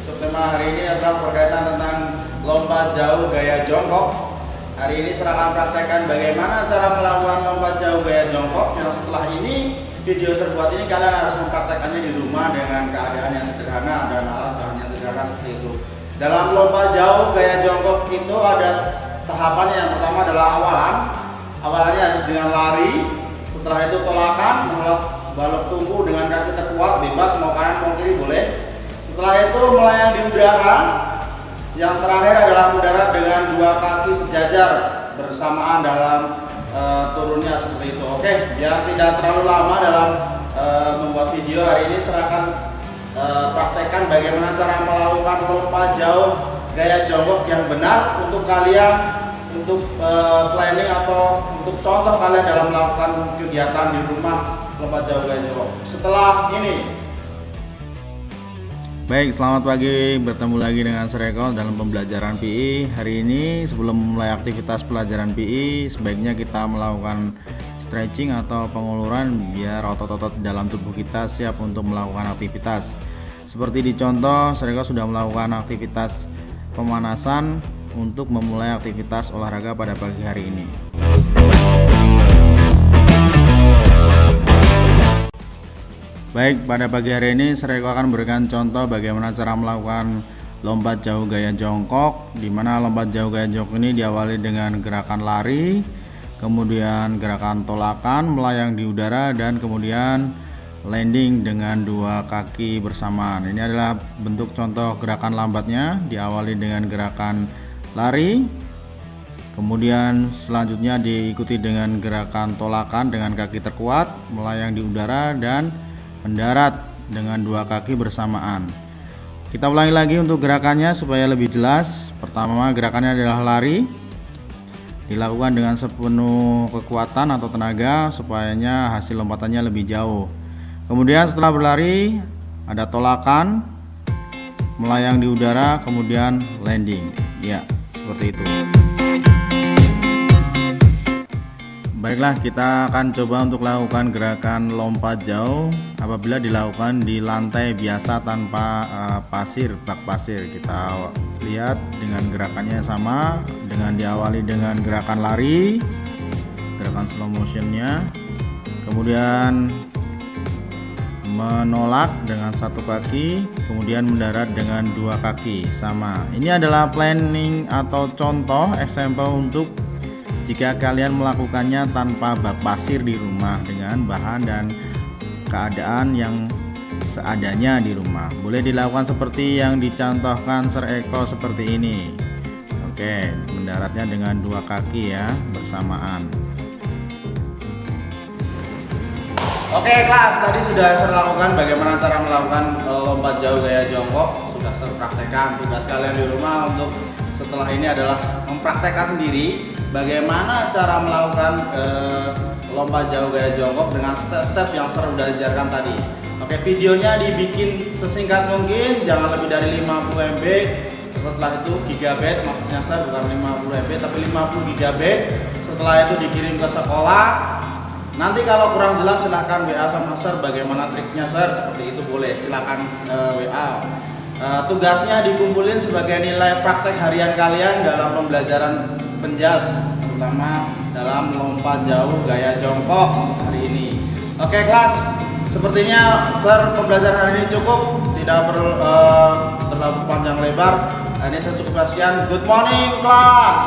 Subtema hari ini adalah berkaitan tentang lompat jauh gaya jongkok. Hari ini saya akan praktekkan bagaimana cara melakukan lompat jauh gaya jongkok. Yang setelah ini, video saya buat ini kalian harus mempraktekannya di rumah dengan keadaan yang sederhana dan alat bahan yang sederhana seperti itu. Dalam lompat jauh gaya jongkok itu ada tahapannya. Yang pertama adalah awalannya harus dengan lari. Setelah itu tolakan, menolak balok tungku dengan kaki terkuat, bebas mau kanan mau kiri boleh. Setelah itu melayang di udara. Yang terakhir adalah mendarat dengan dua kaki sejajar bersamaan dalam turunnya seperti itu. Oke, biar tidak terlalu lama dalam membuat video hari ini, saya akan praktekkan bagaimana cara melakukan lompat jauh gaya jongkok yang benar untuk kalian, untuk planning atau untuk contoh kalian dalam melakukan kegiatan di rumah lompat jauh gaya jongkok. Setelah ini. Baik, selamat pagi, bertemu lagi dengan Sir Eko dalam pembelajaran PI. Hari ini sebelum mulai aktivitas pelajaran PI, sebaiknya kita melakukan stretching atau penguluran biar otot-otot dalam tubuh kita siap untuk melakukan aktivitas. Seperti di contoh, Sir Eko sudah melakukan aktivitas pemanasan untuk memulai aktivitas olahraga pada pagi hari ini. Baik, pada pagi hari ini Sir Eko akan memberikan contoh bagaimana cara melakukan lompat jauh gaya jongkok, di mana lompat jauh gaya jongkok ini diawali dengan gerakan lari, kemudian gerakan tolakan, melayang di udara, dan kemudian landing dengan dua kaki bersamaan. Ini adalah bentuk contoh gerakan lambatnya, diawali dengan gerakan lari, kemudian selanjutnya diikuti dengan gerakan tolakan dengan kaki terkuat, melayang di udara, dan mendarat dengan dua kaki bersamaan. Kita ulangi lagi untuk gerakannya supaya lebih jelas. Pertama, gerakannya adalah lari, dilakukan dengan sepenuh kekuatan atau tenaga supaya hasil lompatannya lebih jauh. Kemudian setelah berlari ada tolakan, melayang di udara, kemudian landing. Ya, seperti itu. Baiklah, kita akan coba untuk lakukan gerakan lompat jauh apabila dilakukan di lantai biasa tanpa bak pasir. Kita lihat dengan gerakannya sama, dengan diawali dengan gerakan lari, gerakan slow motionnya, kemudian menolak dengan satu kaki, kemudian mendarat dengan dua kaki sama. Ini adalah planning atau contoh example untuk jika kalian melakukannya tanpa bak pasir di rumah dengan bahan dan keadaan yang seadanya di rumah. Boleh dilakukan seperti yang dicontohkan Sir Eko seperti ini. Oke, mendaratnya dengan dua kaki ya, bersamaan. Oke kelas, tadi sudah saya lakukan bagaimana cara melakukan lompat jauh gaya jongkok. Sudah saya praktekkan. Tugas kalian di rumah untuk setelah ini adalah mempraktekkan sendiri bagaimana cara melakukan lompat jauh gaya jongkok dengan step-step yang sudah diajarkan tadi. Oke, videonya dibikin sesingkat mungkin, jangan lebih dari 50 MB. Setelah itu gigabit, maksudnya saya bukan 50 MB tapi 50 gigabit. Setelah itu dikirim ke sekolah. Nanti kalau kurang jelas silahkan WA sama Sir bagaimana triknya Sir, seperti itu boleh, silahkan WA. Tugasnya dikumpulin sebagai nilai praktek harian kalian dalam pembelajaran penjas, terutama dalam lompat jauh gaya jongkok untuk hari ini. Oke kelas, sepertinya Sir pembelajaran hari ini cukup, tidak perlu terlalu panjang lebar. Ini saya cukupkan sekian. Good morning kelas.